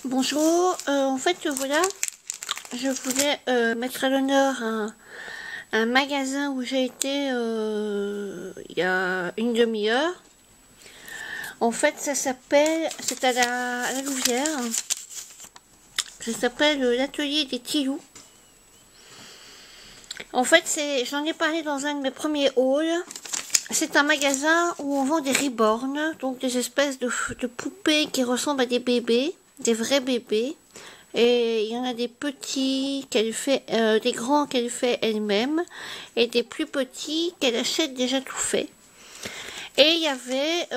Bonjour, en fait voilà, je voulais mettre à l'honneur un magasin où j'ai été il y a une demi-heure. En fait ça s'appelle, c'est à la Louvière, ça s'appelle l'atelier des Tillous. En fait j'en ai parlé dans un de mes premiers hauls. C'est un magasin où on vend des reborn, donc des espèces de poupées qui ressemblent à des bébés, des vrais bébés. Et il y en a des petits qu'elle fait, des grands qu'elle fait elle-même, et des plus petits qu'elle achète déjà tout fait. Et il y avait,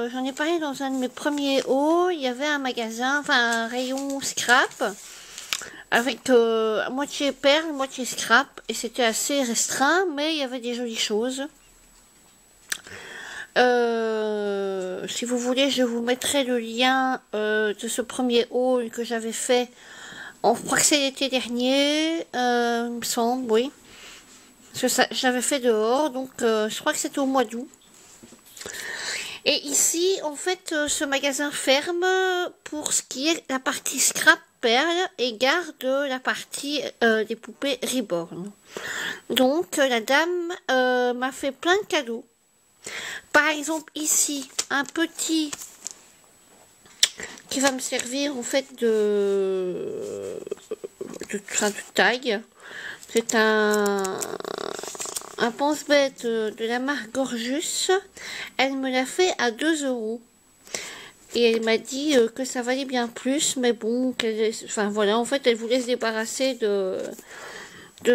j'en ai parlé dans un de mes premiers hauts, il y avait un magasin, enfin un rayon scrap, avec moitié perles, moitié scrap, et c'était assez restreint, mais il y avait des jolies choses. Si vous voulez, je vous mettrai le lien de ce premier haul que j'avais fait. On croit que c'est l'été dernier, il me semble, oui. Parce que j'avais fait dehors, donc je crois que c'était au mois d'août. Et ici, en fait, ce magasin ferme pour ce qui est la partie scrap perle et garde la partie des poupées reborn. Donc, la dame m'a fait plein de cadeaux. Par exemple, ici, un petit qui va me servir en fait de taille. C'est un pense-bête de la marque Gorgeous. Elle me l'a fait à 2 €. Et elle m'a dit que ça valait bien plus, mais bon, enfin voilà, en fait, elle voulait se débarrasser de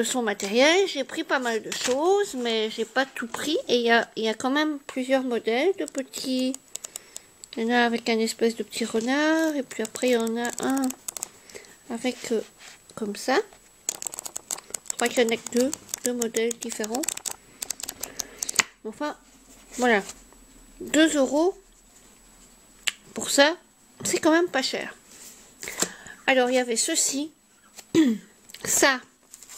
son matériel. J'ai pris pas mal de choses, mais j'ai pas tout pris. Et il y a quand même plusieurs modèles de petits. Il y en a avec un espèce de petit renard, et puis après il y en a un avec comme ça. Je crois qu'il y en a que deux modèles différents. Enfin, voilà. 2 € pour ça, c'est quand même pas cher. Alors, il y avait ceci. Ça,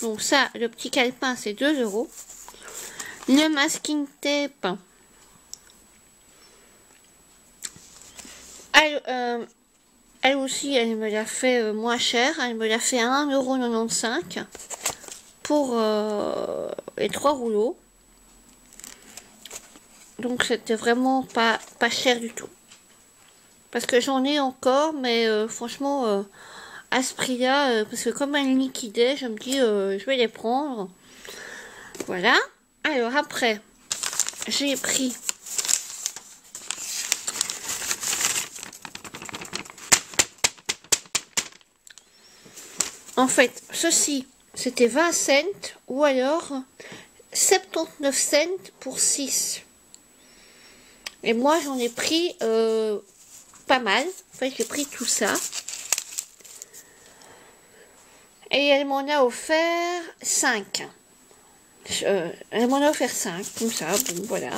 donc ça, le petit calepin, c'est 2 €. Le masking tape. Elle aussi, elle me l'a fait moins cher. Elle me l'a fait à 1,95 € pour les 3 rouleaux. Donc c'était vraiment pas cher du tout. Parce que j'en ai encore, mais franchement, à ce prix-là, parce que comme elle liquidait, je me dis, je vais les prendre. Voilà. Alors après, j'ai pris en fait, ceci, c'était 20 cents ou alors 79 cents pour 6. Et moi, j'en ai pris pas mal. En fait, j'ai pris tout ça. Et elle m'en a offert 5. Elle m'en a offert 5, comme ça, bon, voilà.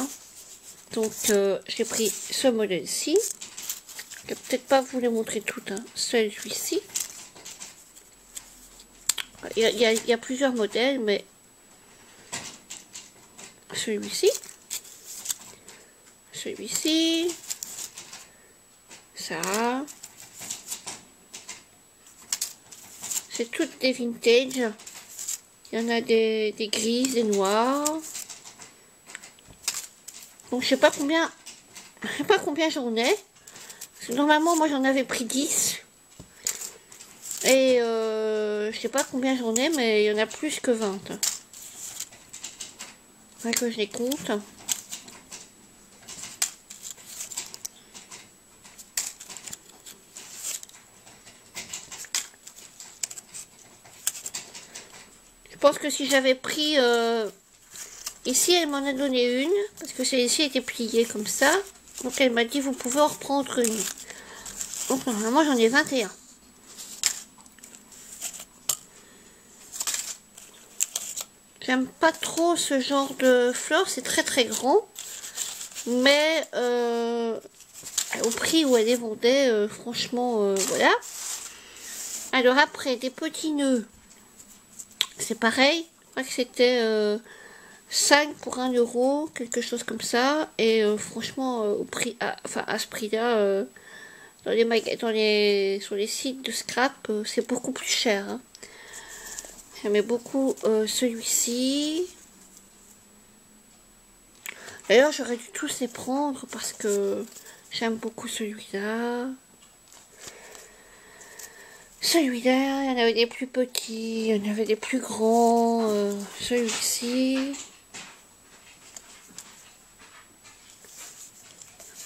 Donc, j'ai pris ce modèle-ci. Je vais peut-être pas vous les montrer toutes, hein. Celui-ci. Il y a plusieurs modèles, mais celui-ci. Celui-ci. Ça. C'est toutes des vintage. Il y en a des grises, des noirs. Donc je sais pas combien j'en ai. Parce que normalement moi j'en avais pris 10. Et je sais pas combien j'en ai, mais il y en a plus que 20. Enfin, que je les compte. Je pense que si j'avais pris... ici, elle m'en a donné une. Parce que celle-ci était pliée comme ça. Donc elle m'a dit, vous pouvez en reprendre une. Donc normalement, j'en ai 21. J'aime pas trop ce genre de fleurs. C'est très très grand. Mais au prix où elle les vendait, franchement, voilà. Alors après, des petits nœuds. C'est pareil. Je crois que c'était 5 pour 1 €, quelque chose comme ça. Et franchement, au prix, à ce prix-là, sur les sites de scrap, c'est beaucoup plus cher. Hein. J'aimais beaucoup celui-ci. D'ailleurs, j'aurais dû tous les prendre parce que j'aime beaucoup celui-là. Celui-là, il y en avait des plus petits, il y en avait des plus grands. Celui-ci.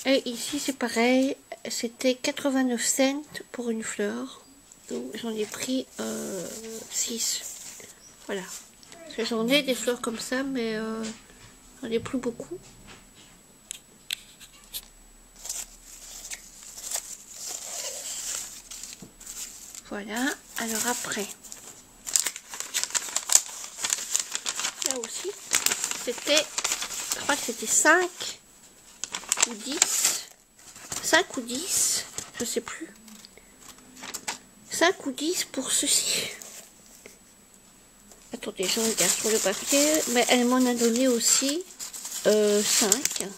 Et ici, c'est pareil. C'était 89 cents pour une fleur. Donc, j'en ai pris 6. Voilà. Parce que j'en ai des fleurs comme ça, mais j'en ai plus beaucoup. Voilà. Alors après, là aussi, c'était, je crois que c'était 5 ou 10. 5 ou 10, je sais plus. 5 ou 10 pour ceci. Attendez, je regarde sur le papier. Mais elle m'en a donné aussi 5.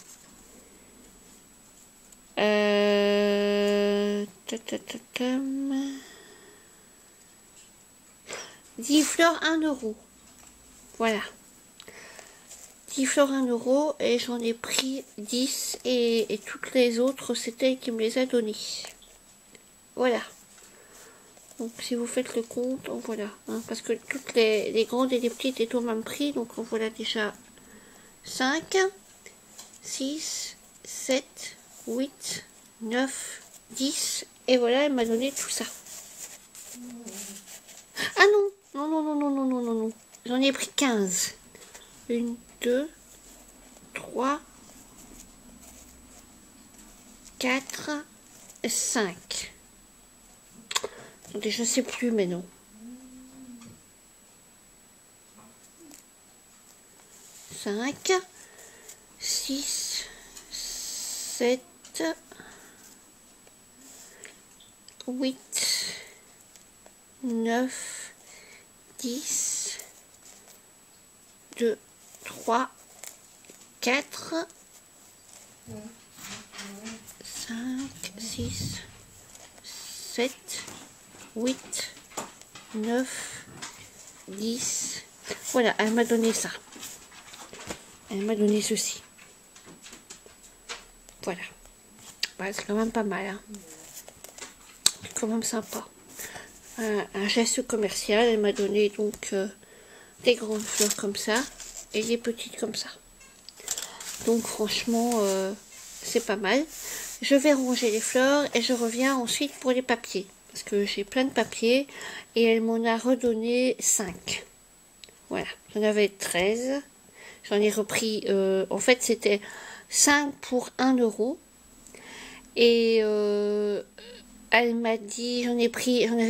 10 fleurs 1 euro. Voilà. 10 fleurs 1 euro et j'en ai pris 10 et toutes les autres c'était elle qui me les a données. Voilà. Donc si vous faites le compte, voilà. Hein, parce que toutes les grandes et les petites étaient au même prix. Donc on voilà déjà 5, 6, 7, 8, 9, 10. Et voilà, elle m'a donné tout ça. Ah non, non, non, non, non, non, non, non, non. J'en ai pris 15. 1, 2, 3, 4, 5. Je ne sais plus, mais non. 5, 6, 7, 8, 9, 10, 2, 3, 4, 5, 6, 7, 8, 9, 10. Voilà, elle m'a donné ça. Elle m'a donné ceci. Voilà. Bah, c'est quand même pas mal. Hein. C'est quand même sympa. Un geste commercial. Elle m'a donné donc des grandes fleurs comme ça et des petites comme ça. Donc franchement, c'est pas mal. Je vais ranger les fleurs et je reviens ensuite pour les papiers. Parce que j'ai plein de papiers et elle m'en a redonné 5. Voilà, j'en avais 13. J'en ai repris, en fait c'était 5 pour 1 euro. Et elle m'a dit, j'en avais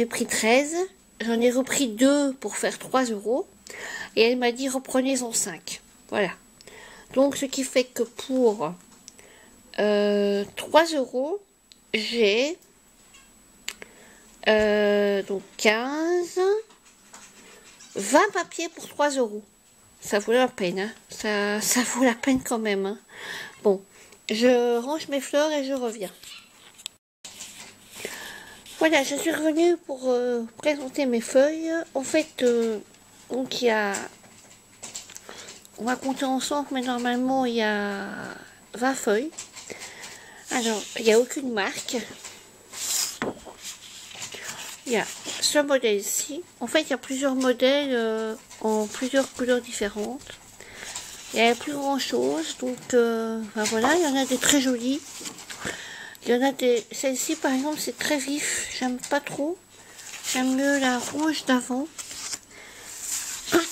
pris 13. J'en ai repris 2 pour faire 3 euros. Et elle m'a dit, reprenez-en 5. Voilà. Donc ce qui fait que pour 3 euros, j'ai donc 15, 20 papiers pour 3 euros. Ça vaut la peine, hein. Ça vaut la peine quand même. Hein. Bon, je range mes fleurs et je reviens. Voilà, je suis revenue pour présenter mes feuilles. En fait, donc il y a... On va compter ensemble, mais normalement il y a 20 feuilles. Alors, il n'y a aucune marque. Il y a ce modèle-ci. En fait, il y a plusieurs modèles en plusieurs couleurs différentes. Il n'y a plus grand-chose. Donc, ben voilà, il y en a des très jolies. Il y en a des... Celle-ci, par exemple, c'est très vif. J'aime pas trop. J'aime mieux la rouge d'avant.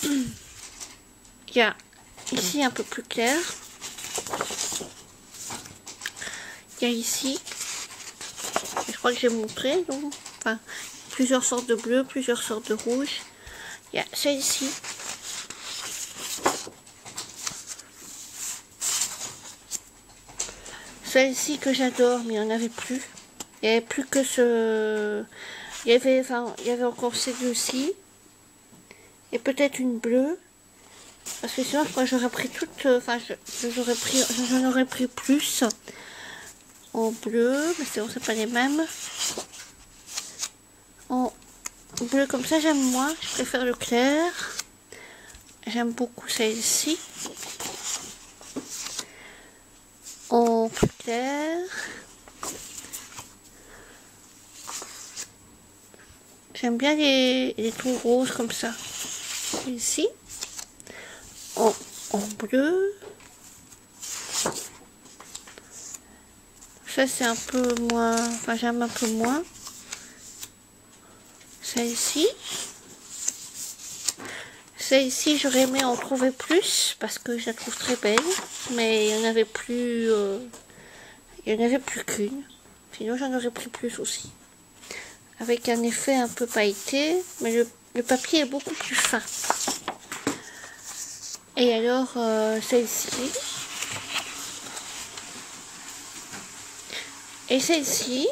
Il y a ici un peu plus clair. Il y a ici. Je crois que j'ai montré. Donc, enfin, plusieurs sortes de bleu, plusieurs sortes de rouge. Il y a celle-ci. Celle-ci que j'adore, mais il n'y en avait plus. Il n'y avait plus que ce... il y avait encore celle-ci. Et peut-être une bleue. Parce que sinon, je crois que j'aurais pris toutes... Enfin, j'en aurais pris plus. en bleu, mais c'est pas les mêmes. En bleu comme ça, j'aime moins, je préfère le clair. J'aime beaucoup celle-ci. En plus clair. J'aime bien les tons roses comme ça. Ici. En bleu. Ça c'est un peu moins, enfin j'aime un peu moins. Celle-ci. Celle-ci j'aurais aimé en trouver plus parce que je la trouve très belle. Mais il n'y en avait plus. Il n'y en avait plus qu'une. Sinon j'en aurais pris plus aussi. Avec un effet un peu pailleté. Mais le papier est beaucoup plus fin. Et alors celle-ci. Et celle-ci.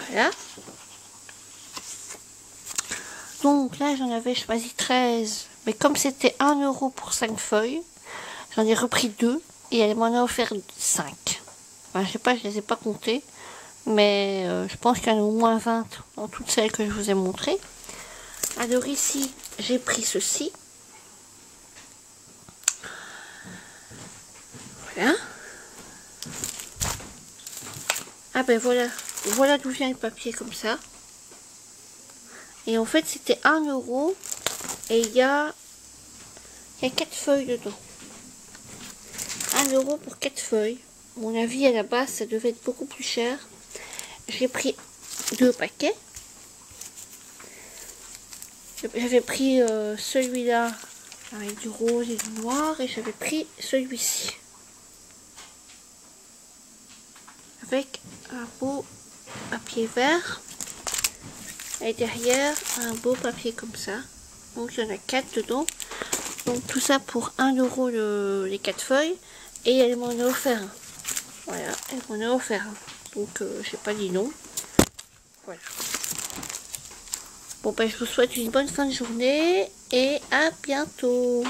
Voilà. Donc là j'en avais choisi 13. Mais comme c'était 1 € pour 5 feuilles, j'en ai repris 2. Et elle m'en a offert 5. Enfin, je sais pas, je les ai pas comptées. Mais je pense qu'il y en a au moins 20 dans toutes celles que je vous ai montrées. Alors ici, j'ai pris ceci. Voilà. Ah ben voilà. Voilà d'où vient le papier comme ça. Et en fait, c'était 1 €. Et il y a 4 feuilles dedans. 1 € pour 4 feuilles. À mon avis, à la base, ça devait être beaucoup plus cher. J'ai pris 2 paquets. J'avais pris celui-là avec du rose et du noir. Et j'avais pris celui-ci. Avec un beau papier vert. Et derrière, un beau papier comme ça. Donc, il y en a 4 dedans. Donc, tout ça pour 1 € les 4 feuilles. Et elle m'en a offert un. Voilà, elle m'en a offert un. Donc, je n'ai pas dit non. Voilà. Bon, ben, je vous souhaite une bonne fin de journée. Et à bientôt.